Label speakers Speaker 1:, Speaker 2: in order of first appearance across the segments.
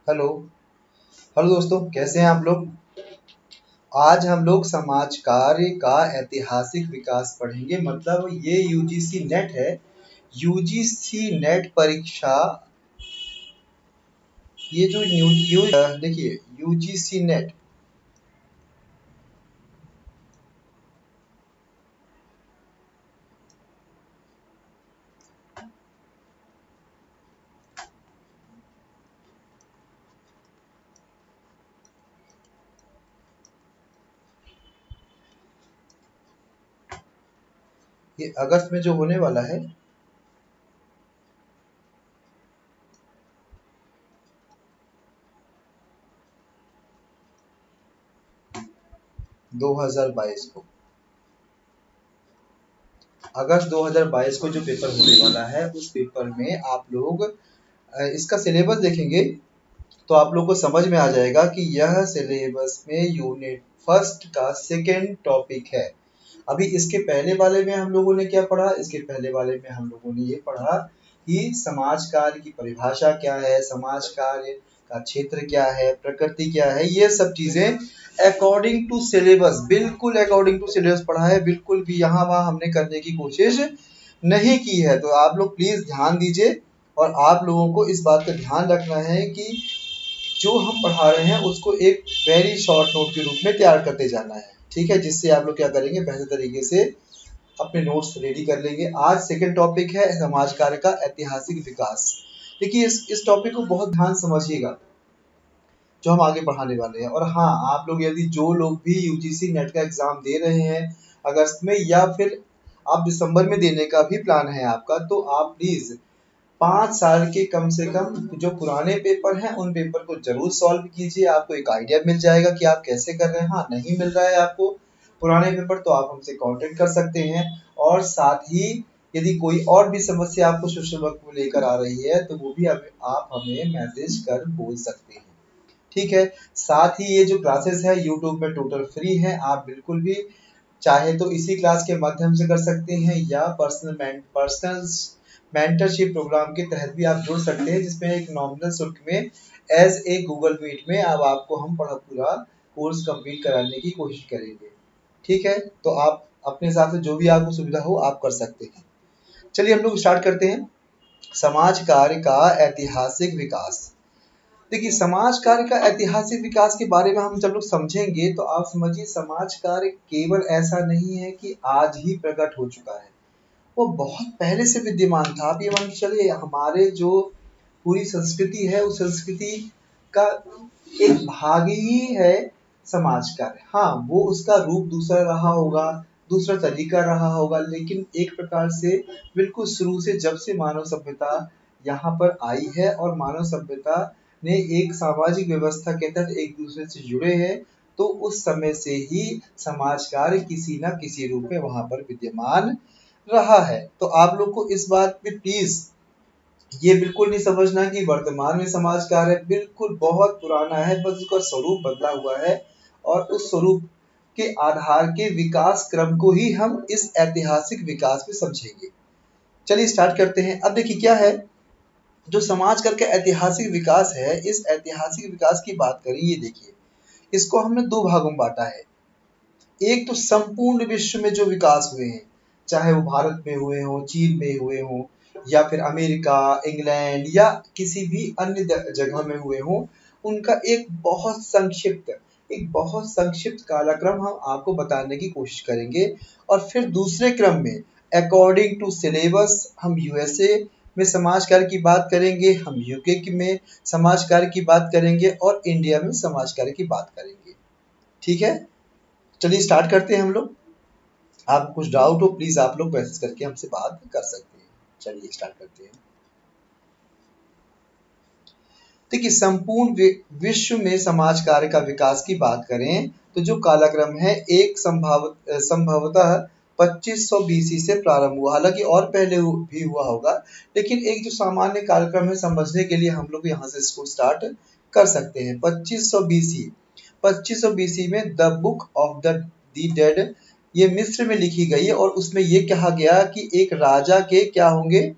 Speaker 1: Hello. Hello दोस्तों, कैसे हैं आप लोग। आज हम लोग समाज कार्य का ऐतिहासिक विकास पढ़ेंगे। मतलब ये यूजीसी नेट है। यूजीसी नेट परीक्षा, ये जो देखिए यूजीसी नेट, ये अगस्त में जो होने वाला है। 2022 को, अगस्त 2022 को जो पेपर होने वाला है, उस पेपर में आप लोग इसका सिलेबस देखेंगे तो आप लोग को समझ में आ जाएगा कि यह सिलेबस में यूनिट फर्स्ट का सेकेंड टॉपिक है। अभी इसके पहले वाले में हम लोगों ने क्या पढ़ा, इसके पहले वाले में हम लोगों ने ये पढ़ा कि समाज कार्य की परिभाषा क्या है, समाज कार्य का क्षेत्र क्या है, प्रकृति क्या है, ये सब चीजें अकॉर्डिंग टू सिलेबस, बिल्कुल अकॉर्डिंग टू सिलेबस पढ़ा है। बिल्कुल भी यहाँ वहाँ हमने करने की कोशिश नहीं की है। तो आप लोग प्लीज ध्यान दीजिए और आप लोगों को इस बात का ध्यान रखना है कि जो हम पढ़ा रहे हैं उसको एक वेरी शॉर्ट नोट के रूप में तैयार करते जाना है। ठीक है, जिससे आप लोग क्या करेंगे, बेहतर तरीके से अपने नोट्स रेडी कर लेंगे। आज सेकंड टॉपिक है समाज कार्य का ऐतिहासिक विकास। देखिए इस टॉपिक को बहुत ध्यान समझिएगा जो हम आगे पढ़ाने वाले हैं। और हाँ, आप लोग यदि जो लोग भी यूजीसी नेट का एग्जाम दे रहे हैं अगस्त में, या फिर आप दिसंबर में देने का भी प्लान है आपका, तो आप प्लीज 5 साल के कम से कम जो पुराने पेपर हैं उन पेपर को जरूर सॉल्व कीजिए। आपको एक आइडिया मिल जाएगा कि आप कैसे कर रहे हैं। हाँ, नहीं मिल रहा है आपको पुराने पेपर तो आप हमसे कांटेक्ट कर सकते हैं। और साथ ही यदि कोई और भी समस्या आपको सोशल वर्क में लेकर आ रही है तो वो भी आप हमें मैसेज कर बोल सकते हैं। ठीक है, साथ ही ये जो क्लासेस है यूट्यूब में टोटल फ्री है। आप बिल्कुल भी चाहे तो इसी क्लास के माध्यम से कर सकते हैं, या पर्सनल मेंटरशिप प्रोग्राम के तहत भी आप जुड़ सकते हैं, जिसमें एक नॉमिनल शुल्क में एज ए गूगल मीट में अब आपको हम पूरा कोर्स कंप्लीट कराने की कोशिश करेंगे। ठीक है, तो आप अपने हिसाब से जो भी आपको सुविधा हो आप कर सकते हैं। चलिए हम लोग स्टार्ट करते हैं। समाज कार्य का ऐतिहासिक विकास। देखिए समाज कार्य का ऐतिहासिक विकास के बारे में हम जब लोग समझेंगे तो आप समझिए समाज कार्य केवल ऐसा नहीं है कि आज ही प्रकट हो चुका है, वो बहुत पहले से विद्यमान था। आप ये मान के चलिए हमारे जो पूरी संस्कृति है उस संस्कृति का एक भाग ही है समाज कार्य। हाँ, वो उसका रूप दूसरा रहा होगा, दूसरा तरीका रहा होगा, लेकिन एक प्रकार से बिल्कुल शुरू से जब से मानव सभ्यता यहाँ पर आई है और मानव सभ्यता ने एक सामाजिक व्यवस्था के तहत एक दूसरे से जुड़े हैं, तो उस समय से ही समाज कार्य किसी न किसी रूप में वहां पर विद्यमान रहा है। तो आप लोग को इस बात पे प्लीज ये बिल्कुल नहीं समझना कि वर्तमान में समाज कार्य बिल्कुल बहुत पुराना है, बस उसका स्वरूप बदला हुआ है। और उस स्वरूप के आधार के विकास क्रम को ही हम इस ऐतिहासिक विकास में समझेंगे। चलिए स्टार्ट करते हैं। अब देखिए क्या है जो समाज कार्य का ऐतिहासिक विकास है। इस ऐतिहासिक विकास की बात करें, ये देखिए इसको हमने दो भागों में बांटा है। एक तो संपूर्ण विश्व में जो विकास हुए हैं, चाहे वो भारत में हुए हों, चीन में हुए हों, या फिर अमेरिका, इंग्लैंड या किसी भी अन्य जगह में हुए हों, उनका एक बहुत संक्षिप्त कालक्रम हम आपको बताने की कोशिश करेंगे। और फिर दूसरे क्रम में अकॉर्डिंग टू सिलेबस हम यूएसए में समाज कार्य की बात करेंगे, हम यूके में समाज कार्य की बात करेंगे और इंडिया में समाज कार्य की बात करेंगे। ठीक है, चलिए स्टार्ट करते हैं हम लोग। आपको कुछ डाउट हो प्लीज आप लोग मैसेज करके हमसे बात कर सकते हैं। चलिए स्टार्ट करते हैं। देखिए संपूर्ण विश्व में समाज कार्य का विकास की बात करें तो जो कालक्रम है एक संभवतः 2500 बीसी से प्रारंभ हुआ। हालांकि और पहले भी हुआ होगा, लेकिन एक जो सामान्य कालक्रम है समझने के लिए हम लोग यहाँ से इसको स्टार्ट कर सकते हैं। 2500 बीसी में the book of the dead ये मिस्र में लिखी गई और उसमें ये कहा गया कि एक राजा के क्या होंगे,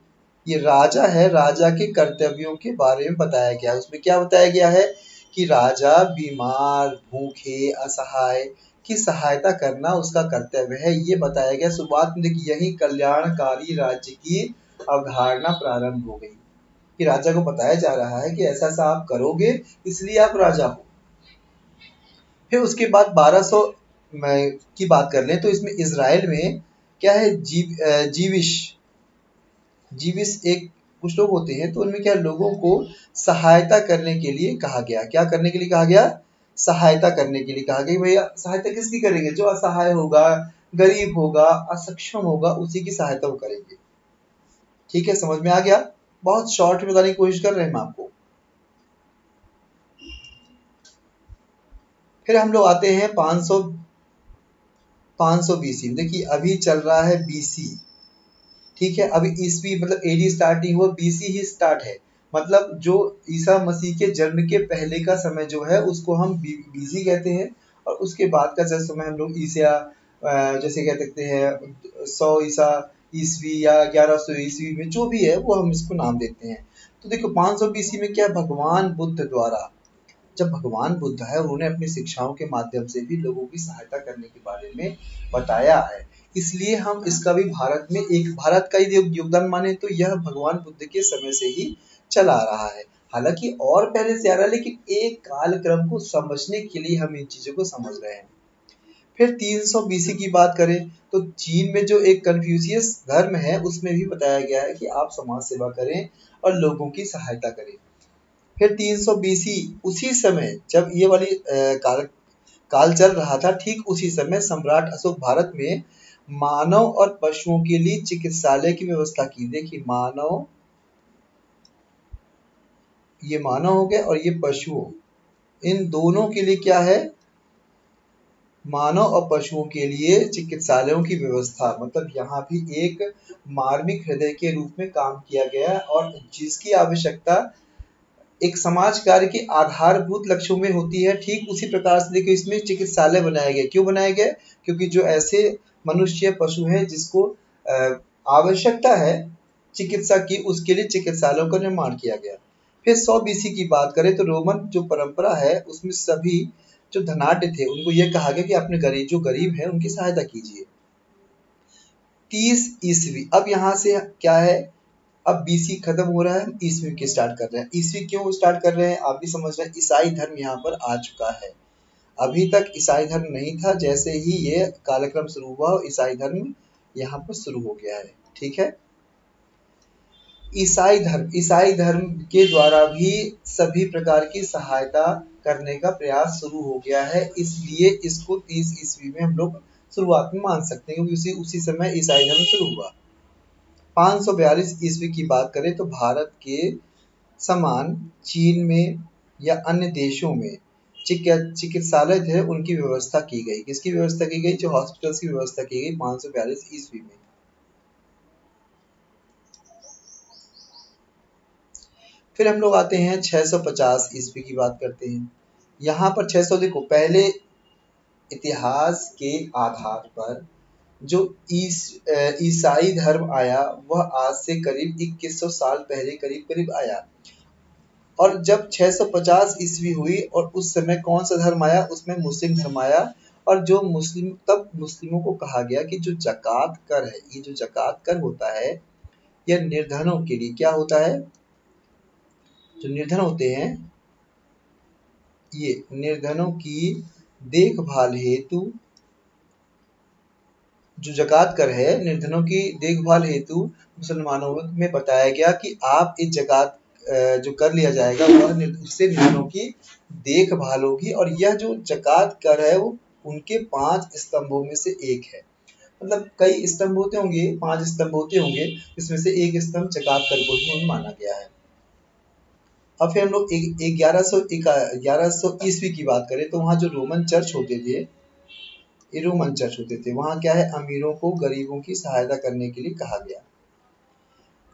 Speaker 1: ये राजा है, राजा के कर्तव्यों के बारे में बताया गया है। उसमें क्या बताया गया है कि राजा बीमार, भूखे, असहाय की सहायता करना उसका कर्तव्य है, ये बताया गया। शुरुआत में देखिए यही कल्याणकारी राज्य की अवधारणा प्रारंभ हो गई कि राजा को बताया जा रहा है कि ऐसा ऐसा आप करोगे इसलिए आप राजा हो। फिर उसके बाद 1200 की बात कर लें तो इसमें इज़राइल में क्या है, जीविश जीविश एक कुछ लोग होते हैं, तो उनमें क्या लोगों को सहायता करने के लिए कहा गया। क्या करने के लिए कहा गया? सहायता करने के लिए कहा गया। भैया सहायता किसकी करेंगे? जो असहाय होगा, गरीब होगा, असक्षम होगा, उसी की सहायता वो करेंगे। ठीक है, समझ में आ गया? बहुत शॉर्ट में बताने की कोशिश कर रहे हैं हम आपको। फिर हम लोग आते हैं 500 बीसी। देखिए अभी चल रहा है बीसी, ठीक है, अभी ईस्वी मतलब एडी स्टार्ट नहीं हुआ, बीसी ही स्टार्ट है। मतलब जो ईसा मसीह के जन्म के पहले का समय जो है उसको हम बीसी कहते हैं, और उसके बाद का जैसे समय हम लोग ईसा जैसे कह सकते हैं 100 ईसा ईस्वी या 1100 ईस्वी में जो भी है वो हम इसको नाम देते हैं। तो देखो 500 बीसी में क्या, भगवान बुद्ध द्वारा, जब भगवान बुद्ध है उन्होंने अपनी शिक्षाओं के माध्यम से भी लोगों की सहायता करने के बारे में बताया है, इसलिए हम इसका भी भारत में एक भारत का ही योगदान माने तो यह भगवान बुद्ध के समय से ही चला आ रहा है। हालांकि और पहले से आ रहा है, लेकिन एक कालक्रम को समझने के लिए हम इन चीजों को समझ रहे हैं। फिर 300 बीसी की बात करें तो चीन में जो एक कन्फ्यूशियस धर्म है उसमें भी बताया गया है कि आप समाज सेवा करें और लोगों की सहायता करें। फिर 300 बीसी, उसी समय जब ये वाली काल चल रहा था, ठीक उसी समय सम्राट अशोक भारत में मानव और पशुओं के लिए चिकित्सालय की व्यवस्था की। देखिए मानव, ये मानव हो गए और ये पशुओं, इन दोनों के लिए क्या है, मानव और पशुओं के लिए चिकित्सालयों की व्यवस्था। मतलब यहाँ भी एक मार्मिक हृदय के रूप में काम किया गया और जिसकी आवश्यकता एक समाज कार्य के आधारभूत लक्ष्यों में होती है, ठीक उसी प्रकार से देखिए इसमें चिकित्सालय बनाया गया। क्यों बनाया गया? क्योंकि जो ऐसे मनुष्य पशु हैं जिसको आवश्यकता है चिकित्सा की, उसके लिए चिकित्सालयों का निर्माण किया गया। फिर 100 बीसी की बात करें तो रोमन जो परंपरा है उसमें सभी जो धनाढ्य थे उनको यह कहा गया कि अपने गरीब जो गरीब है उनकी सहायता कीजिए। 30 ईस्वी, अब यहाँ से क्या है, अब बीसी खत्म हो रहा है, ईस्वी की स्टार्ट कर रहे हैं। ईस्वी क्यों स्टार्ट कर रहे हैं आप भी समझ रहे हैं, ईसाई धर्म यहाँ पर आ चुका है। अभी तक ईसाई धर्म नहीं था, जैसे ही ये कालक्रम शुरू हुआ ईसाई धर्म यहाँ पर शुरू हो गया है। ठीक है, ईसाई धर्म के द्वारा भी सभी प्रकार की सहायता करने का प्रयास शुरू हो गया है, इसलिए इसको 30 ईस्वी में हम लोग शुरुआत में मान सकते हैं क्योंकि उसी समय ईसाई धर्म शुरू हुआ। 542 ईस्वी की बात करें तो भारत के समान चीन में या अन्य देशों में चिकित्सालय थे उनकी व्यवस्था की गई। किसकी व्यवस्था की गई? जो हॉस्पिटल्स की व्यवस्था की गई 542 ईस्वी में। फिर हम लोग आते हैं 650 ईस्वी की बात करते हैं। यहाँ पर 600 देखो, पहले इतिहास के आधार पर जो ईसाई धर्म आया वह आज से करीब 2100 साल पहले करीब करीब आया, और जब 650 ईस्वी हुई और उस समय कौन सा धर्म आया? उसमें मुस्लिम धर्म आया। और जो मुस्लिम, तब मुस्लिमों को कहा गया कि जो जकात कर है, ये जो जकात कर होता है यह निर्धनों के लिए क्या होता है, जो निर्धन होते हैं ये निर्धनों की देखभाल हेतु, जो जकात कर है निर्धनों की देखभाल हेतु मुसलमानों में बताया गया कि आप इस जकात जो कर लिया जाएगा वह उससे निर्धनों की देखभाल होगी, और यह जो जकात कर है वो उनके 5 स्तंभों में से एक है। मतलब कई स्तंभ होते होंगे, 5 स्तंभ होते होंगे, इसमें से एक स्तंभ जकात कर को ही माना गया है। अब फिर हम लोग 1100 ईस्वी की बात करें तो वहाँ जो रोमन चर्च होते थे, ये रोमन चर्च होते थे, वहाँ क्या है, अमीरों को गरीबों की सहायता करने के लिए कहा गया।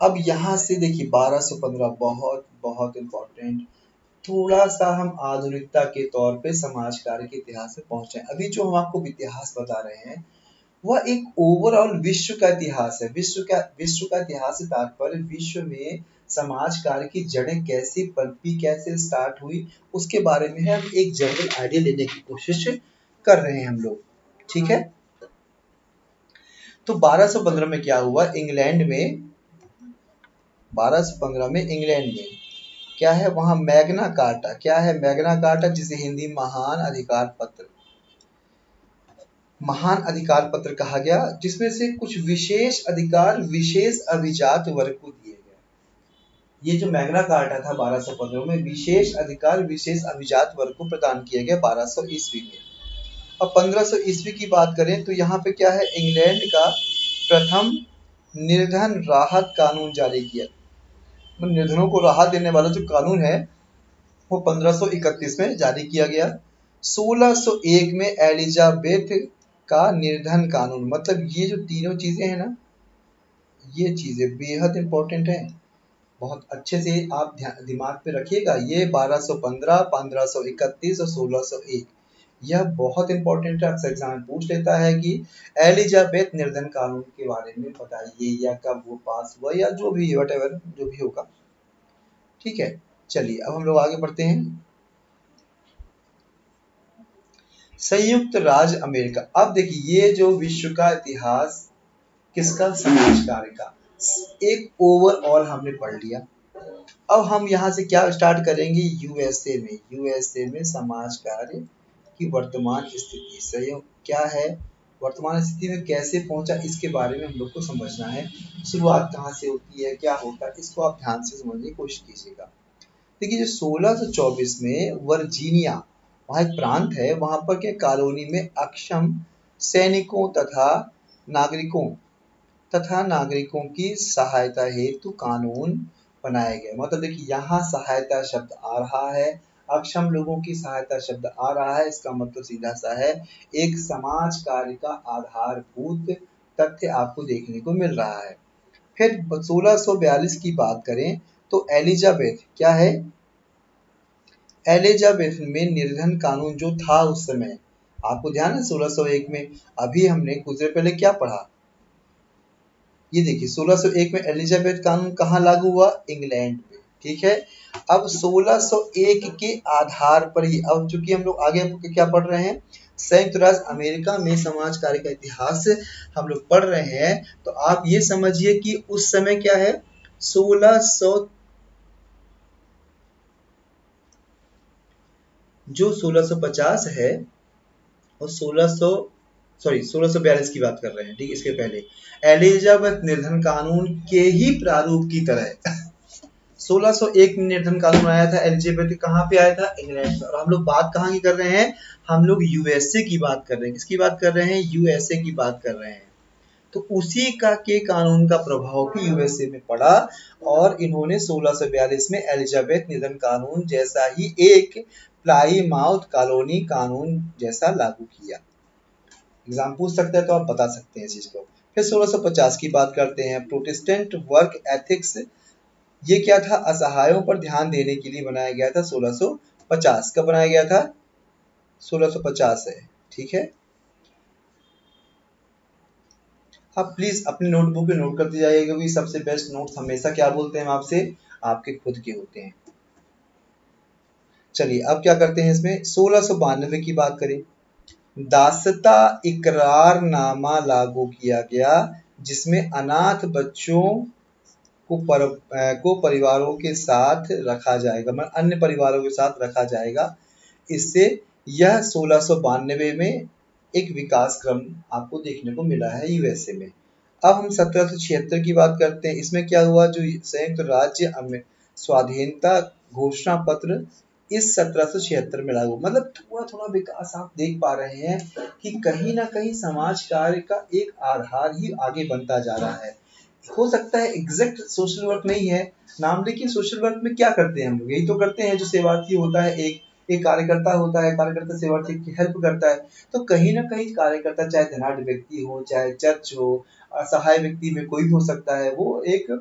Speaker 1: अब यहाँ से देखिए 1215 बहुत बहुत इम्पोर्टेंट, थोड़ा सा हम आधुनिकता के तौर पे समाज कार्य के इतिहास में पहुंचे। अभी जो हम आपको इतिहास बता रहे हैं वह एक ओवरऑल विश्व का इतिहास है। विश्व का इतिहास से तात्पर्य विश्व में समाज कार्य की जड़ें कैसे पनपी, कैसे स्टार्ट हुई, उसके बारे में है। हम एक जनरल आइडिया लेने की कोशिश कर रहे हैं हम लोग, ठीक है। तो 1215 में क्या हुआ, इंग्लैंड में 1215 में इंग्लैंड में क्या है, वहां मैग्ना कार्टा, क्या है मैग्ना कार्टा, जिसे हिंदी महान अधिकार पत्र कहा गया, जिसमें से कुछ विशेष अधिकार विशेष अभिजात वर्ग को दिए गए। ये जो मैग्ना कार्टा था 1215 में, विशेष अधिकार विशेष अभिजात वर्ग को प्रदान किया गया 1200 ईस्वी में। अब 1500 ईस्वी की बात करें तो यहाँ पे क्या है, इंग्लैंड का प्रथम निर्धन राहत कानून जारी किया। निर्धनों को राहत देने वाला जो कानून है वो 1531 में जारी किया गया। 1601 में एलिजाबेथ का निर्धन कानून, मतलब ये जो तीनों चीजें हैं ना, ये चीजें बेहद इंपॉर्टेंट हैं। बहुत अच्छे से आप दिमाग पे रखिएगा। ये 1215, 1531 और 1601, यह बहुत इंपॉर्टेंट है। अक्सर एग्जाम पूछ लेता है कि एलिजाबेथ निर्धन कानून के बारे में बताइए, या कब वो पास हुआ, या जो भी वटेवर जो भी होगा, ठीक है। चलिए अब हम लोग आगे बढ़ते हैं। संयुक्त राज्य अमेरिका। अब देखिए, ये जो विश्व का इतिहास किसका, समाज कार्य का, एक ओवरऑल हमने पढ़ लिया। अब हम यहाँ से क्या स्टार्ट करेंगे, यूएसए में समाज कार्य की वर्तमान स्थिति, सहयोग क्या है, वर्तमान स्थिति में कैसे पहुंचा, इसके बारे में हम लोग को समझना है। शुरुआत कहाँ से होती है, क्या होता है, इसको आप ध्यान से समझने की कोशिश कीजिएगा। देखिए, जो 1624 में वर्जीनिया, वहाँ एक प्रांत है, वहां पर के कॉलोनी में अक्षम सैनिकों तथा नागरिकों की सहायता हेतु कानून बनाए गए। मतलब देखिए, यहाँ सहायता शब्द आ रहा है, अक्षम लोगों की सहायता शब्द आ रहा है, इसका मतलब सीधा सा है एक समाज कार्य का आधारभूत तथ्य आपको देखने को मिल रहा है। फिर 1642 की बात करें तो एलिजाबेथ क्या है, एलिजाबेथ में निर्धन कानून जो था उस समय, आपको ध्यान है 1601 में, अभी हमने कुछ देर पहले क्या पढ़ा, ये देखिए 1601 में एलिजाबेथ कानून कहाँ लागू हुआ, इंग्लैंड में, ठीक है। अब 1601 के आधार पर ही, अब चूंकि हम लोग आगे क्या पढ़ रहे हैं, संयुक्त राज्य अमेरिका में समाज कार्य का इतिहास हम लोग पढ़ रहे हैं, तो आप ये समझिए कि उस समय क्या है, 1650 है और 1642 की बात कर रहे हैं, ठीक। इसके पहले एलिजाबेथ निर्धन कानून के ही प्रारूप की तरह 1601 में निर्धन कानून आया था, एलिजाबेथ कहाँ पे आया था, इंग्लैंड में। और हम लोग बात कहाँ की कर रहे हैं, हम लोग यूएसए की बात कर रहे हैं। किसकी बात कर रहे हैं, यूएसए की बात कर रहे हैं। तो उसी का के कानून का प्रभाव भी यूएसए में पड़ा और इन्होंने 1642 में एलिजाबेथ निर्धन कानून जैसा ही एक प्लाईमाउथ कॉलोनी कानून जैसा लागू किया। एग्जाम पूछ सकता है तो आप बता सकते हैं इस चीज को। फिर 1650 की बात करते हैं, प्रोटेस्टेंट वर्क एथिक्स, ये क्या था, असहायों पर ध्यान देने के लिए बनाया गया था 1650। कब बनाया गया था, 1650 है, ठीक है। आप प्लीज अपने नोटबुक पे नोट करते जाइए, क्योंकि सबसे बेस्ट नोट्स हमेशा क्या बोलते हैं आपसे, आपके खुद के होते हैं। चलिए अब क्या करते हैं, इसमें 1692 की बात करें, दासता इकरारनामा लागू किया गया, जिसमें अनाथ बच्चों को परिवारों के साथ रखा जाएगा, मतलब अन्य परिवारों के साथ रखा जाएगा। इससे यह 1692 में एक विकास क्रम आपको देखने को मिला है यूएसए में। अब हम 1776 की बात करते हैं। इसमें क्या हुआ, जो संयुक्त राज्य स्वाधीनता घोषणा पत्र इस 1776 में लागू, मतलब थोड़ा थोड़ा विकास आप देख पा रहे हैं कि कहीं ना कहीं समाज कार्य का एक आधार ही आगे बनता जा रहा है। हो सकता है एग्जैक्ट सोशल वर्क नहीं है नाम, लेकिन सोशल वर्क में क्या करते हैं हम लोग, यही तो करते हैं, जो सेवार्थी होता है, एक कार्यकर्ता होता है, कार्यकर्ता सेवार्थी की हेल्प करता है। तो कहीं ना कहीं कार्यकर्ता, चाहे धनाढ्य व्यक्ति हो, चाहे चर्च हो, असहाय व्यक्ति में कोई भी हो सकता है, वो एक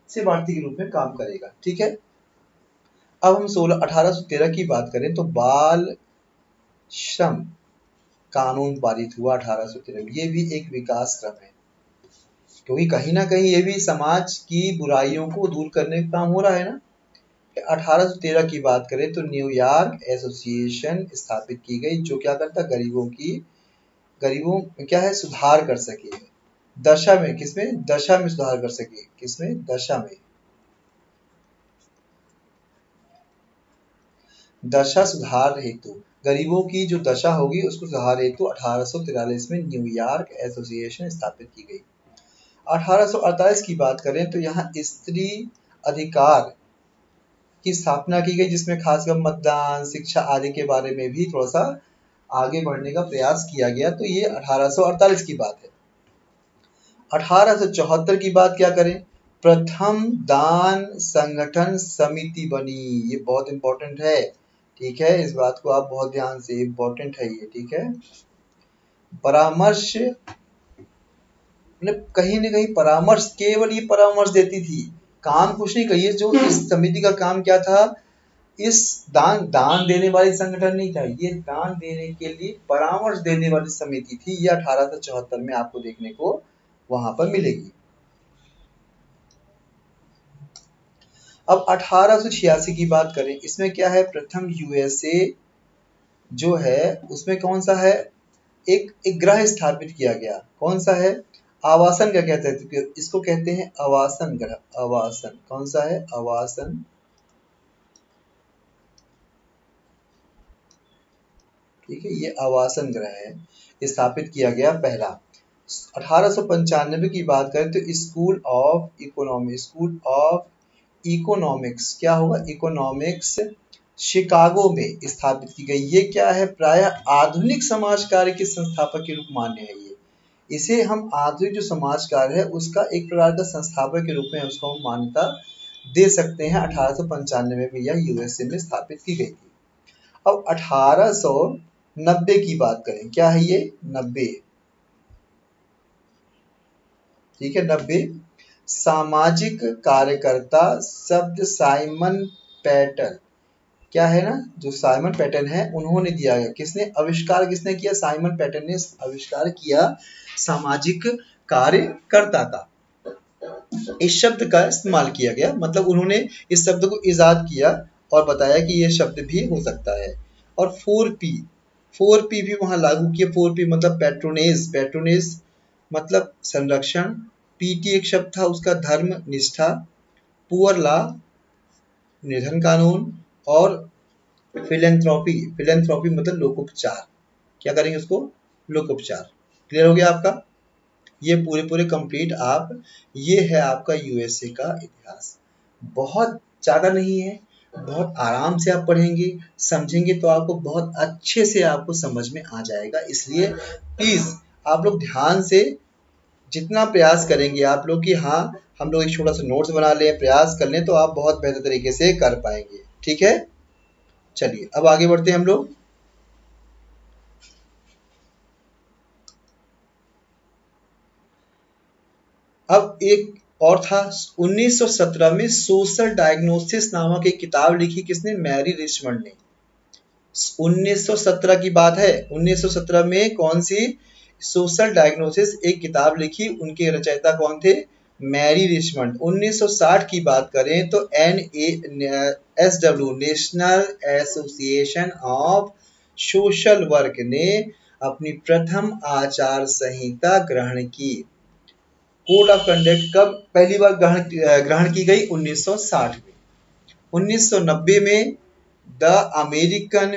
Speaker 1: सेवार्थी के रूप में काम करेगा, ठीक है। अब हम 1813 की बात करें तो बाल श्रम कानून पारित हुआ 1813 में। ये भी एक विकास क्रम है, क्योंकि कहीं ना कहीं ये भी समाज की बुराइयों को दूर करने का काम हो रहा है ना। 1813 की बात करें तो न्यूयॉर्क एसोसिएशन स्थापित की गई, जो क्या करता, गरीबों में क्या है, सुधार कर सके, दशा में, किसमें, दशा में सुधार कर सके, किसमें, दशा में, दशा सुधार हेतु, गरीबों की जो दशा होगी उसको सुधार हेतु 1843 में न्यूयॉर्क एसोसिएशन स्थापित की गई। 1848 की बात करें तो यहाँ स्त्री अधिकार की स्थापना की गई, जिसमें खासकर मतदान, शिक्षा आदि के बारे में भी थोड़ा सा आगे बढ़ने का प्रयास किया गया। तो ये 1848 की बात है। 1874 की बात क्या करें, प्रथम दान संगठन समिति बनी। ये बहुत इंपॉर्टेंट है, ठीक है, इस बात को आप बहुत ध्यान से, इंपॉर्टेंट है ये, ठीक है। परामर्श, मतलब कहीं ना कहीं परामर्श, केवल ये परामर्श देती थी, काम कुछ नहीं करिए। जो इस समिति का काम क्या था, इस दान देने वाली संगठन नहीं था, ये दान देने के लिए परामर्श देने वाली समिति थी। ये 1874 में आपको देखने को वहां पर मिलेगी। अब 1886 की बात करें, इसमें क्या है, प्रथम यूएसए जो है उसमें कौन सा है, एक ग्रह स्थापित किया गया। कौन सा है, आवासन का कहते हैं, इसको कहते हैं आवासन ग्रह। आवासन कौन सा है, आवासन, ठीक है, ये आवासन ग्रह है, स्थापित किया गया पहला। 1895 की बात करें तो स्कूल ऑफ इकोनॉमिक्स क्या होगा, इकोनॉमिक्स शिकागो में स्थापित की गई। ये क्या है, प्रायः आधुनिक समाज कार्य के संस्थापक के रूप मान्य है। ये इसे हम आधुनिक जो समाज कार्य है उसका एक प्रकार का संस्थापक के रूप में उसको हम मान्यता दे सकते हैं। 1895 में यह यूएसए में स्थापित की गई थी। अब 1890 की बात करें, क्या है ये, 90, ठीक है, 90। सामाजिक कार्यकर्ता शब्द साइमन पैटर्न, क्या है ना, जो साइमन पैटर्न है उन्होंने दिया है। किसने आविष्कार, किसने किया, साइमन पैटर्न ने आविष्कार किया सामाजिक कार्यकर्ता का। इस शब्द का इस्तेमाल किया गया, मतलब उन्होंने इस शब्द को इजाद किया और बताया कि यह शब्द भी हो सकता है। और 4P भी वहां लागू किया। 4P मतलब पैट्रोनेज मतलब संरक्षण, PT एक शब्द था उसका, धर्म निष्ठा, पुअर लॉ निर्धन कानून, और फिलेंथ्रोपी मतलब लोकोपचार। क्या करेंगे उसको, लोकोपचार। क्लियर हो गया आपका, ये पूरे कंप्लीट आप, ये है आपका यूएसए का इतिहास। बहुत ज्यादा नहीं है, बहुत आराम से आप पढ़ेंगे, समझेंगे तो आपको बहुत अच्छे से आपको समझ में आ जाएगा। इसलिए प्लीज आप लोग ध्यान से जितना प्रयास करेंगे आप लोग कि हाँ हम लोग एक छोटा सा नोट्स बना लें, प्रयास कर लें, तो आप बहुत बेहतर तरीके से कर पाएंगे, ठीक है। चलिए अब आगे बढ़ते हैं हम लोग। अब एक और था, 1917 में सोशल डायग्नोसिस नामक एक किताब लिखी, किसने, मैरी रिचमंड ने। 1917 की बात है, 1917 में कौन सी, सोशल डायग्नोसिस एक किताब लिखी, उनके रचयिता कौन थे, मैरी रिचमंड। 1960 की बात करें तो NASW national association of social work ने अपनी प्रथम आचार संहिता ग्रहण की। कोड ऑफ कंडक्ट कब पहली बार ग्रहण की गई, 1960 में। 1990 में the American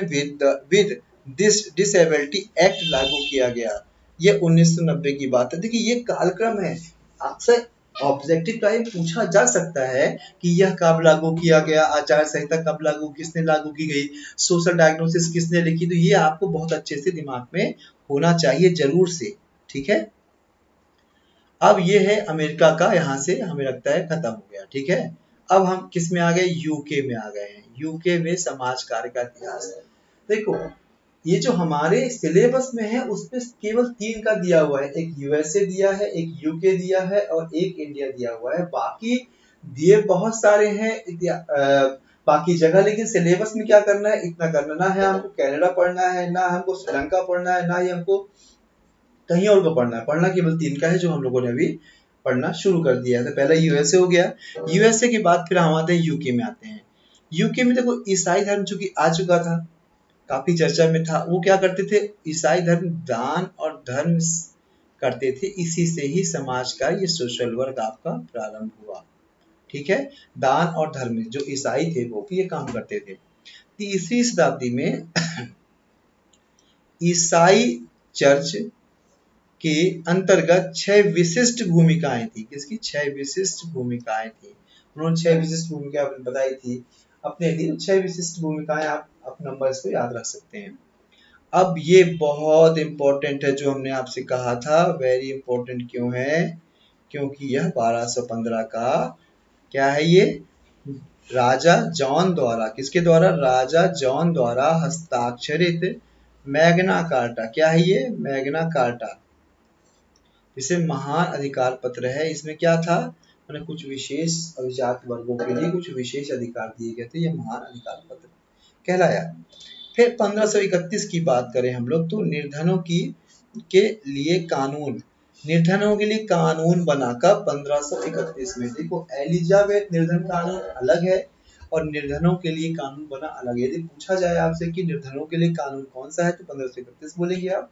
Speaker 1: with disability act लागू किया गया। ये 1990 की बात है। देखिए ये कालक्रम है, अक्सर ऑब्जेक्टिव टाइप पूछा जा सकता है कि यह कब लागू किया गया, आचार संहिता कब लागू, किसने लागू की गई, सोशल डायग्नोसिस किसने लिखी। तो ये आपको बहुत अच्छे से दिमाग में होना चाहिए जरूर से, ठीक है। अब ये है अमेरिका का, यहाँ से हमें लगता है खत्म हो गया, ठीक है। अब हम किस में आ गए, यूके में आ गए हैं। यूके में समाज कार्य का इतिहास। देखो ये जो हमारे सिलेबस में है उसमें केवल 3 का दिया हुआ है, एक यूएसए दिया है, एक यूके दिया है और एक इंडिया दिया हुआ है। बाकी दिए बहुत सारे हैं, बाकी जगह, लेकिन सिलेबस में क्या करना है, इतना करना ना है हमको कनाडा पढ़ना है, ना हमको श्रीलंका पढ़ना है, ना ही हमको कहीं और को पढ़ना है। पढ़ना केवल 3 का है जो हम लोगों ने अभी पढ़ना शुरू कर दिया है। तो पहला यूएसए हो गया, यूएसए के बाद फिर हम आते हैं यूके में आते हैं। यूके में देखो ईसाई धर्म चूंकि आ चुका था, काफी चर्चा में था, वो क्या करते थे, ईसाई धर्म दान और धर्म करते थे, इसी से ही समाज का ये सोशल वर्क आपका प्रारंभ हुआ। ठीक है, दान और धर्म, जो ईसाई थे वो भी ये काम करते थे। तीसरी शताब्दी में ईसाई चर्च के अंतर्गत 6 विशिष्ट भूमिकाएं थी। किसकी? 6 विशिष्ट भूमिकाएं थी। उन्होंने 6 विशिष्ट भूमिकाएं बताई थी अपने लिए। 6 विशिष्ट भूमिकाएं आप अपने नंबर को याद रख सकते हैं। अब ये बहुत इंपॉर्टेंट है जो हमने आपसे कहा था, वेरी इंपॉर्टेंट क्यों है, क्योंकि यह 1215 का क्या है, ये राजा जॉन द्वारा, किसके द्वारा, राजा जॉन द्वारा हस्ताक्षरित मैग्ना कार्टा, क्या है ये, मैग्ना कार्टा, जिसे महान अधिकार पत्र है। इसमें क्या था, मैंने कुछ विशेष अभिजात वर्गों के लिए कुछ विशेष अधिकार दिए गए थे, यह महान अधिकार पत्र कहलाया। फिर 1531 की बात करें हम लोग, तो निर्धनों की के लिए कानून, निर्धनों के लिए कानून बनाकर 1531 में, देखो एलिजाबेथ निर्धन कानून अलग है और निर्धनों के लिए कानून बना अलग है। यदि पूछा जाए आपसे कि निर्धनों के लिए कानून कौन सा है तो 1531 बोलेंगे आप।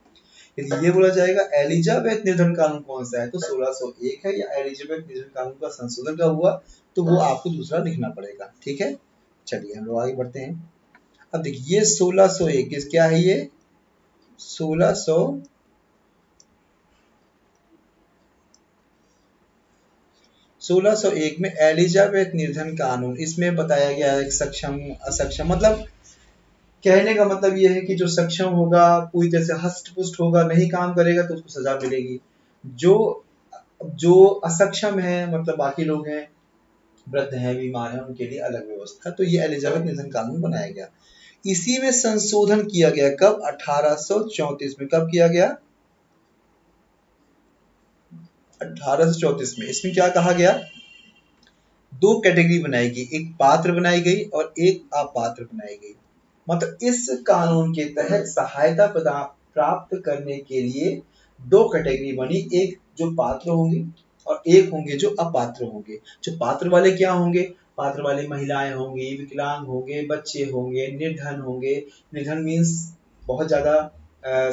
Speaker 1: यदि ये बोला जाएगा एलिजाबेथ निर्धन कानून कौन सा है तो 1601 है, या एलिजाबेथ निर्धन कानून का संशोधन का हुआ तो वो आपको दूसरा लिखना पड़ेगा। ठीक है, चलिए हम लोग आगे बढ़ते हैं। अब देखिए ये 1601 क्या है, ये 1601 में एलिजाबेथ निर्धन कानून, इसमें बताया गया है सक्षम असक्षम, मतलब कहने का मतलब ये है कि जो सक्षम होगा, पूरी तरह से हष्ट पुष्ट होगा, नहीं काम करेगा तो उसको सजा मिलेगी। जो जो असक्षम है, मतलब बाकी लोग हैं, वृद्ध हैं, बीमार हैं, उनके लिए अलग व्यवस्था। तो ये एलिजाबेथ निर्धन कानून बनाया गया। इसी में संशोधन किया गया, कब, 1834 में। कब किया गया, 1834 में। इसमें क्या कहा गया, 2 कैटेगरी बनाई गई, एक पात्र बनाई गई और एक अपात्र बनाई गई। मतलब इस कानून के तहत सहायता प्राप्त करने के लिए 2 कैटेगरी बनी, एक जो पात्र होंगे और एक होंगे जो अपात्र होंगे। जो पात्र वाले क्या होंगे, पात्र वाली महिलाएं होंगी, विकलांग होंगे, बच्चे होंगे, निर्धन होंगे। निर्धन मीन्स बहुत ज्यादा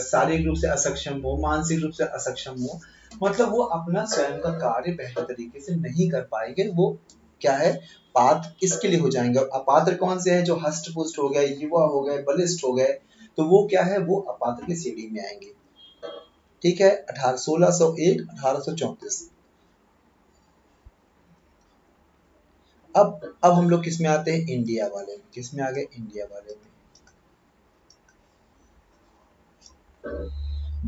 Speaker 1: शारीरिक रूप से असक्षम हो, मानसिक रूप से असक्षम हो, मतलब वो अपना स्वयं का कार्य बेहतर तरीके से नहीं कर पाएंगे, वो क्या है, पात्र किसके लिए हो जाएंगे। और अपात्र कौन से हैं, जो हष्ट पुष्ट हो गए, युवा हो गए, बलिष्ठ हो गए, तो वो क्या है, वो अपात्र की श्रेणी में आएंगे। ठीक है, 1601 1834। अब हम लोग किस में आते हैं, इंडिया वाले में। किस में आ गए, इंडिया वाले में।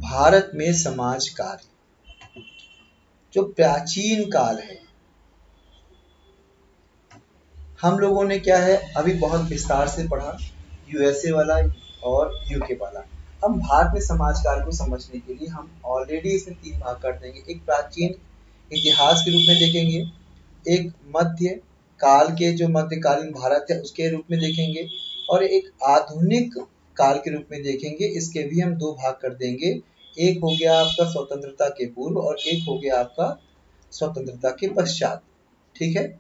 Speaker 1: भारत में समाज कार्य जो प्राचीन काल है, हम लोगों ने क्या है अभी बहुत विस्तार से पढ़ा, यूएसए वाला और यूके वाला। हम भारत में समाज कार्य को समझने के लिए हम ऑलरेडी इसमें 3 भाग कर देंगे। एक प्राचीन इतिहास के रूप में देखेंगे, एक मध्य काल के जो मध्यकालीन भारत है उसके रूप में देखेंगे, और एक आधुनिक काल के रूप में देखेंगे। इसके भी हम 2 भाग कर देंगे, एक हो गया आपका स्वतंत्रता के पूर्व और एक हो गया आपका स्वतंत्रता के पश्चात। ठीक है,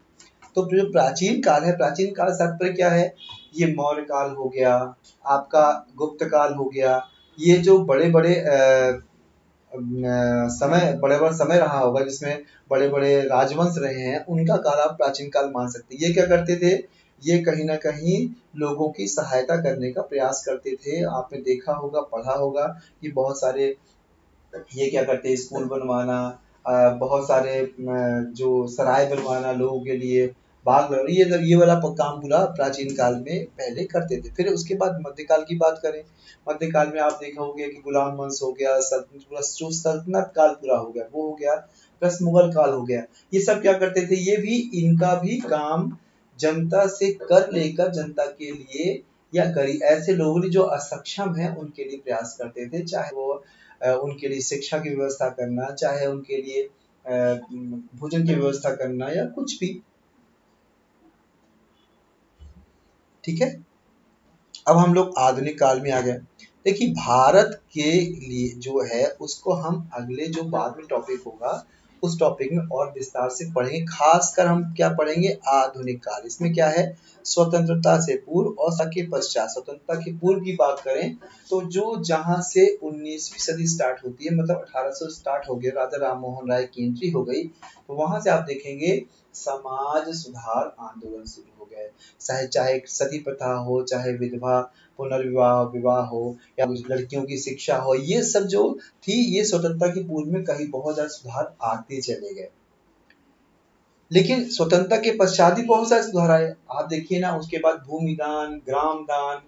Speaker 1: तो जो प्राचीन काल है, प्राचीन काल तात्पर्य क्या है, ये मौर्य काल हो गया, आपका गुप्त काल हो गया, ये जो बड़े बड़े समय, बड़े बड़े समय रहा होगा जिसमें बड़े बड़े राजवंश रहे हैं, उनका काल आप प्राचीन काल मान सकते हैं। ये क्या करते थे, ये कहीं ना कहीं लोगों की सहायता करने का प्रयास करते थे। आपने देखा होगा, पढ़ा होगा कि बहुत सारे ये क्या करते हैं, स्कूल बनवाना, बहुत सारे जो सराय बनवाना लोगों के लिए, बाग लगवाना, ये वाला काम पूरा प्राचीन काल में पहले करते थे। फिर उसके बाद मध्यकाल की बात करें, मध्यकाल में आप देखा होगा कि गुलाम वंश हो गया, जो सल्तनत काल पूरा हो गया वो हो गया, प्लस मुगल काल हो गया। ये सब क्या करते थे, ये भी इनका भी काम जनता से कर लेकर जनता के लिए या गरीब ऐसे लोगों जो असक्षम है उनके लिए प्रयास करते थे, चाहे वो उनके लिए शिक्षा की व्यवस्था करना, चाहे उनके लिए भोजन की व्यवस्था करना, या कुछ भी। ठीक है, अब हम लोग आधुनिक काल में आ गए। देखिए भारत के लिए जो है उसको हम अगले जो बाद में टॉपिक होगा उस टॉपिक में और विस्तार से पढ़ेंगे। खासकर हम क्या पढ़ेंगे, आधुनिक काल। इसमें क्या है, स्वतंत्रता से पूर्व और के पश्चात। स्वतंत्रता के पूर्व की बात करें तो जो जहां से 19वीं सदी स्टार्ट होती है, मतलब 1800 स्टार्ट हो गया, राजा राम मोहन राय की एंट्री हो गई, तो वहां से आप देखेंगे समाज सुधार आंदोलन शुरू हो गए। चाहे सती प्रथा हो, चाहे विधवा पुनर्विवाह विवाह हो, या लड़कियों की शिक्षा हो, ये सब जो थी ये स्वतंत्रता के पूर्व में कहीं बहुत ज्यादा सुधार आते चले गए। लेकिन स्वतंत्रता के पश्चात भी बहुत सारे सुधार आए। आप देखिए ना, उसके बाद भूमि दान, ग्राम दान,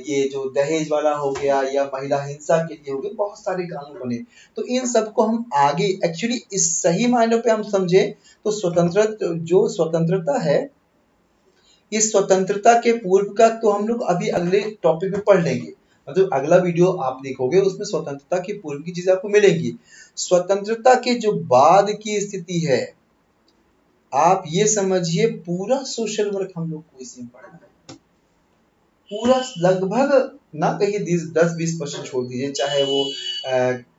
Speaker 1: ये जो दहेज वाला हो गया, या महिला हिंसा के लिए हो गया, बहुत सारे कानून बने। तो इन सबको हम आगे एक्चुअली इस सही मायनों पे हम समझे तो जो स्वतंत्रता है, इस स्वतंत्रता के पूर्व का तो हम लोग अभी अगले टॉपिक में पढ़ लेंगे। मतलब अगला वीडियो आप देखोगे उसमें स्वतंत्रता के पूर्व की चीजें आपको मिलेंगी। स्वतंत्रता के जो बाद की स्थिति है, आप ये समझिए पूरा सोशल वर्क हम लोग को इसी में पढ़ना है। पूरा लगभग ना कहिए 10-20% छोड़ दीजिए, चाहे वो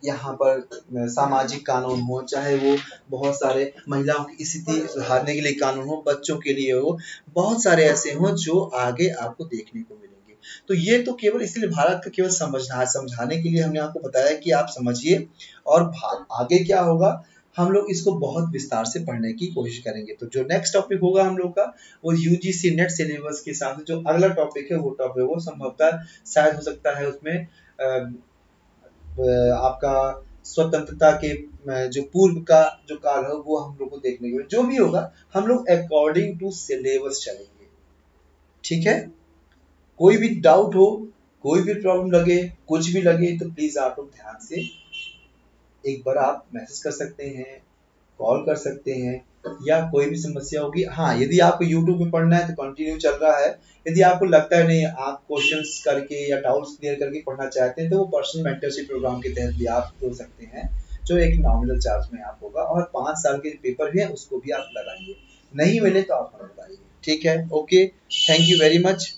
Speaker 1: यहाँ पर सामाजिक कानून हो, चाहे वो बहुत सारे महिलाओं की स्थिति सुधारने के लिए कानून हो, बच्चों के लिए हो, बहुत सारे ऐसे हो जो आगे आपको देखने को मिलेंगे। तो ये तो केवल इसलिए भारत का केवल समझाने के लिए हमने आपको बताया कि आप समझिए, और आगे क्या होगा हम लोग इसको बहुत विस्तार से पढ़ने की कोशिश करेंगे। तो जो नेक्स्ट टॉपिक होगा हम लोग का वो यूजीसी नेट सिलेबस के साथ जो अगला टॉपिक है वो टॉपिक वो संभवतः शायद हो सकता है उसमें आपका स्वतंत्रता के जो पूर्व का जो काल है वो हम लोग को देखने को, जो भी होगा हम लोग अकॉर्डिंग टू सिलेबस चलेंगे। ठीक है, कोई भी डाउट हो, कोई भी प्रॉब्लम लगे, कुछ भी लगे, तो प्लीज आप लोग ध्यान से एक बार आप मैसेज कर सकते हैं, कॉल कर सकते हैं, या कोई भी समस्या होगी। हाँ, यदि आपको YouTube में पढ़ना है तो कंटिन्यू चल रहा है। यदि आपको लगता है नहीं आप क्वेश्चंस करके या डाउट्स क्लियर करके पढ़ना चाहते हैं तो वो पर्सनल मेंटरशिप प्रोग्राम के तहत भी आप जुड़ सकते हैं, जो एक नॉमिनल चार्ज में आप होगा, और 5 साल के पेपर भी है उसको भी आप लगाइए। नहीं मिले तो आप हमें बताइए। ठीक है, okay, thank you very much.